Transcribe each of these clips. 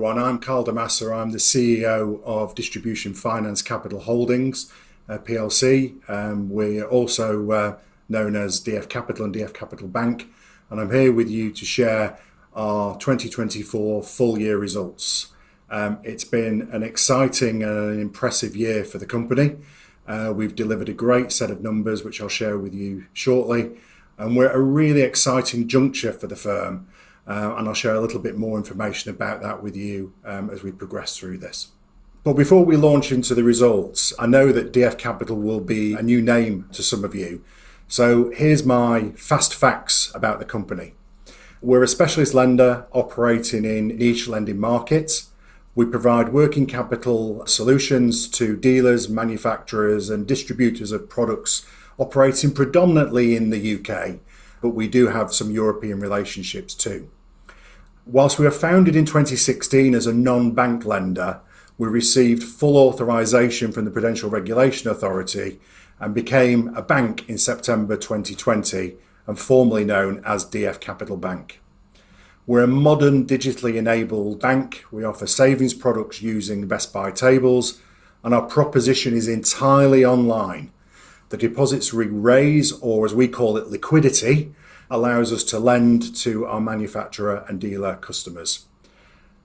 everyone. I'm Carl Damassa. I'm the CEO of Distribution Finance Capital Holdings, PLC. We're also known as DF Capital and DF Capital Bank. And I'm here with you to share our 2024 full year results. It's been an exciting and an impressive year for the company. We've delivered a great set of numbers, which I'll share with you shortly. And we're at a really exciting juncture for the firm. And I'll share a little bit more information about that with you as we progress through this. But before we launch into the results, I know that DF Capital will be a new name to some of you. So here's my fast facts about the company. We're a specialist lender operating in niche lending markets. We provide working capital solutions to dealers, manufacturers and distributors of products operating predominantly in the UK, but we do have some European relationships too. Whilst we were founded in 2016 as a non-bank lender, we received full authorisation from the Prudential Regulation Authority and became a bank in September 2020 and formerly known as DF Capital Bank. We're a modern digitally enabled bank. We offer savings products using Best Buy tables and our proposition is entirely online. The deposits we raise, or as we call it, liquidity, allows us to lend to our manufacturer and dealer customers.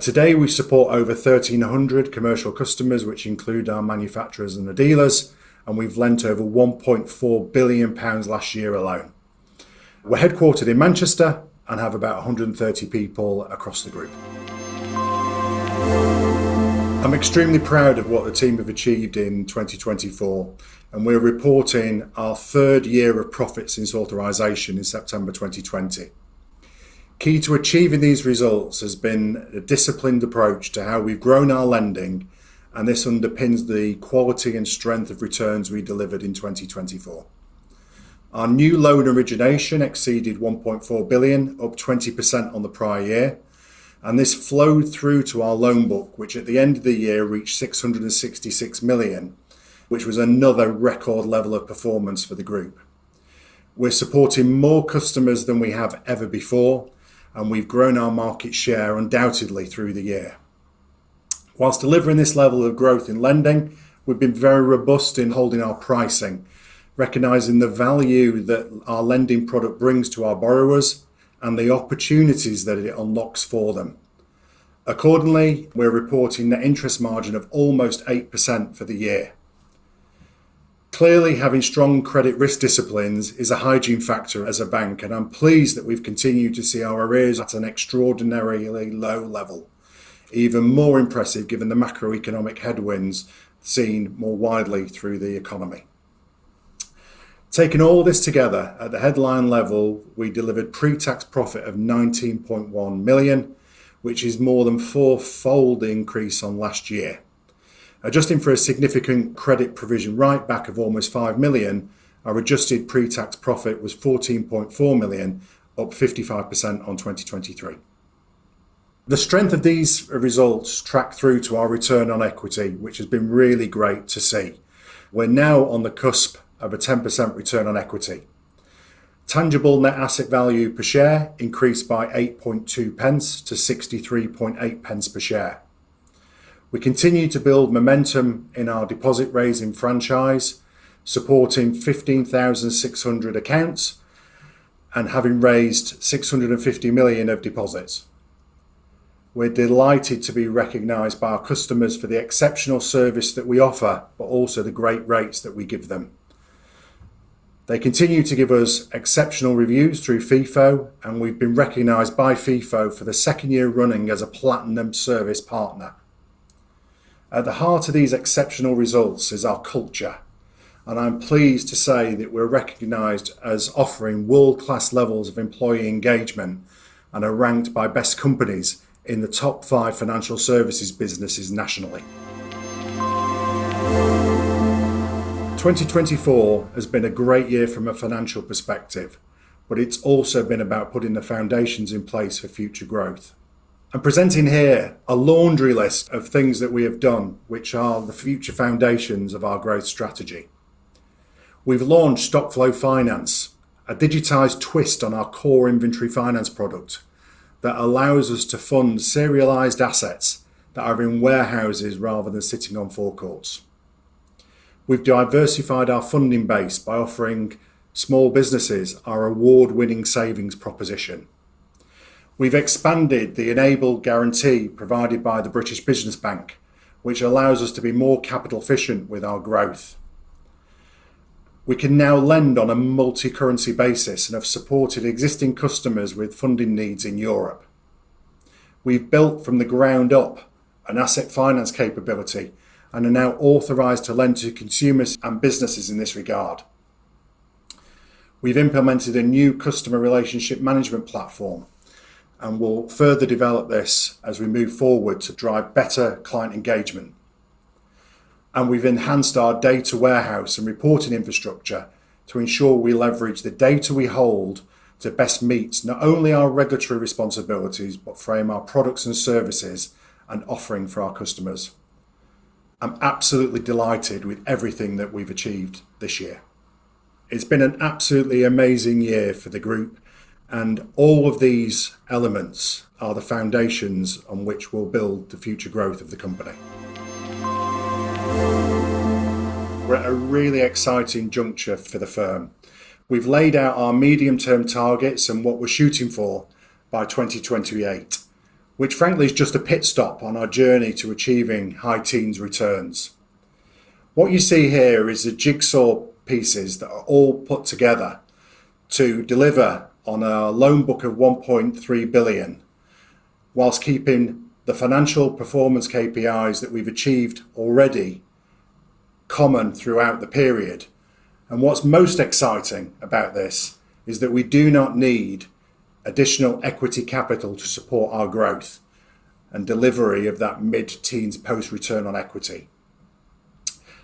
Today we support over 1,300 commercial customers, which include our manufacturers and the dealers, and we've lent over £1.4 billion last year alone. We're headquartered in Manchester and have about 130 people across the group. I'm extremely proud of what the team have achieved in 2024, and we're reporting our third year of profit since authorisation in September 2020. Key to achieving these results has been a disciplined approach to how we've grown our lending, and this underpins the quality and strength of returns we delivered in 2024. Our new loan origination exceeded 1.4 billion, up 20% on the prior year. And this flowed through to our loan book, which at the end of the year reached 666 million, which was another record level of performance for the group. We're supporting more customers than we have ever before, and we've grown our market share undoubtedly through the year. Whilst delivering this level of growth in lending, we've been very robust in holding our pricing, recognising the value that our lending product brings to our borrowers and the opportunities that it unlocks for them. Accordingly, we're reporting net interest margin of almost 8% for the year. Clearly, having strong credit risk disciplines is a hygiene factor as a bank, and I'm pleased that we've continued to see our arrears at an extraordinarily low level. Even more impressive given the macroeconomic headwinds seen more widely through the economy. Taking all this together, at the headline level, we delivered pre-tax profit of 19.1 million, which is more than four-fold increase on last year. Adjusting for a significant credit provision write back of almost 5 million, our adjusted pre-tax profit was 14.4 million, up 55% on 2023. The strength of these results track through to our return on equity, which has been really great to see. We're now on the cusp of a 10% return on equity. Tangible net asset value per share increased by 8.2 pence to 63.8 pence per share. We continue to build momentum in our deposit raising franchise, supporting 15,600 accounts and having raised 650 million of deposits. We're delighted to be recognised by our customers for the exceptional service that we offer, but also the great rates that we give them. They continue to give us exceptional reviews through FIFO, and we've been recognised by FIFO for the second year running as a platinum service partner. At the heart of these exceptional results is our culture, and I'm pleased to say that we're recognised as offering world-class levels of employee engagement and are ranked by Best Companies in the top 5 financial services businesses nationally. 2024 has been a great year from a financial perspective, but it's also been about putting the foundations in place for future growth. I'm presenting here a laundry list of things that we have done, which are the future foundations of our growth strategy. We've launched Stock Flow Finance, a digitised twist on our core inventory finance product that allows us to fund serialised assets that are in warehouses rather than sitting on forecourts. We've diversified our funding base by offering small businesses our award-winning savings proposition. We've expanded the enabled guarantee provided by the British Business Bank, which allows us to be more capital efficient with our growth. We can now lend on a multi-currency basis and have supported existing customers with funding needs in Europe. We've built from the ground up an asset finance capability and are now authorised to lend to consumers and businesses in this regard. We've implemented a new customer relationship management platform and will further develop this as we move forward to drive better client engagement. And we've enhanced our data warehouse and reporting infrastructure to ensure we leverage the data we hold to best meet not only our regulatory responsibilities, but frame our products and services and offering for our customers. I'm absolutely delighted with everything that we've achieved this year. It's been an absolutely amazing year for the group, and all of these elements are the foundations on which we'll build the future growth of the company. We're at a really exciting juncture for the firm. We've laid out our medium-term targets and what we're shooting for by 2028, which frankly is just a pit stop on our journey to achieving high teens returns. What you see here is the jigsaw pieces that are all put together to deliver on a loan book of 1.3 billion, whilst keeping the financial performance KPIs that we've achieved already common throughout the period. And what's most exciting about this is that we do not need additional equity capital to support our growth and delivery of that mid-teens post-return on equity.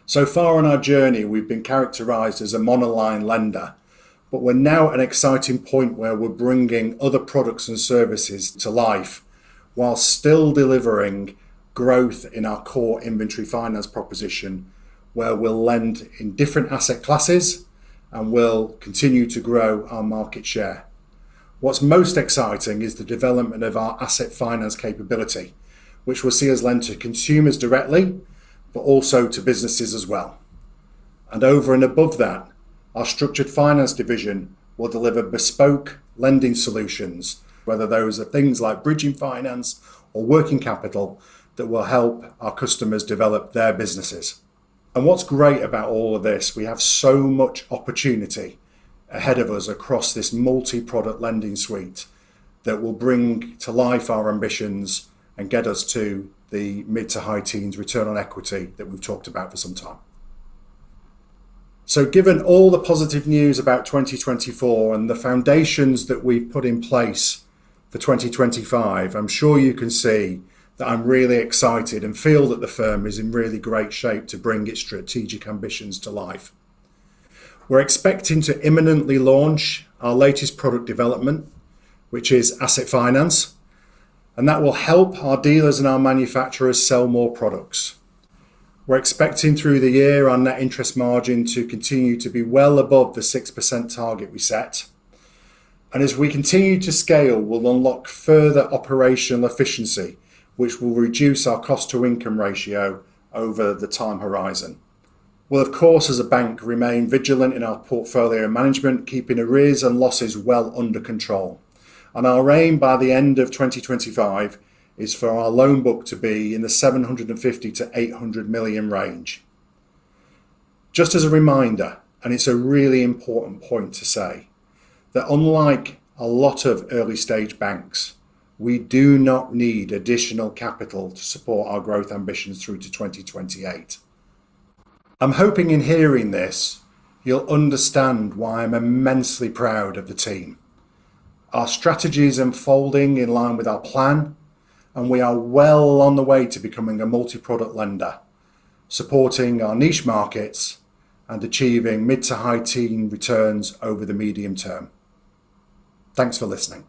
So far on our journey, we've been characterised as a monoline lender, but we're now at an exciting point where we're bringing other products and services to life while still delivering growth in our core inventory finance proposition, where we'll lend in different asset classes and we'll continue to grow our market share. What's most exciting is the development of our asset finance capability, which will see us lend to consumers directly, but also to businesses as well. And over and above that, our structured finance division will deliver bespoke lending solutions, whether those are things like bridging finance or working capital, that will help our customers develop their businesses. And what's great about all of this, we have so much opportunity ahead of us across this multi-product lending suite that will bring to life our ambitions and get us to the mid to high teens return on equity that we've talked about for some time. So given all the positive news about 2024 and the foundations that we've put in place for 2025, I'm sure you can see that I'm really excited and feel that the firm is in really great shape to bring its strategic ambitions to life. We're expecting to imminently launch our latest product development, which is asset finance, and that will help our dealers and our manufacturers sell more products. We're expecting through the year our net interest margin to continue to be well above the 6% target we set. And as we continue to scale, we'll unlock further operational efficiency, which will reduce our cost to income ratio over the time horizon. We'll, of course, as a bank, remain vigilant in our portfolio management, keeping arrears and losses well under control. And our aim by the end of 2025 is for our loan book to be in the 750 to 800 million range. Just as a reminder, and it's a really important point to say, that unlike a lot of early stage banks, we do not need additional capital to support our growth ambitions through to 2028. I'm hoping in hearing this, you'll understand why I'm immensely proud of the team. Our strategy is unfolding in line with our plan, and we are well on the way to becoming a multi-product lender, supporting our niche markets and achieving mid to high teen returns over the medium term. Thanks for listening.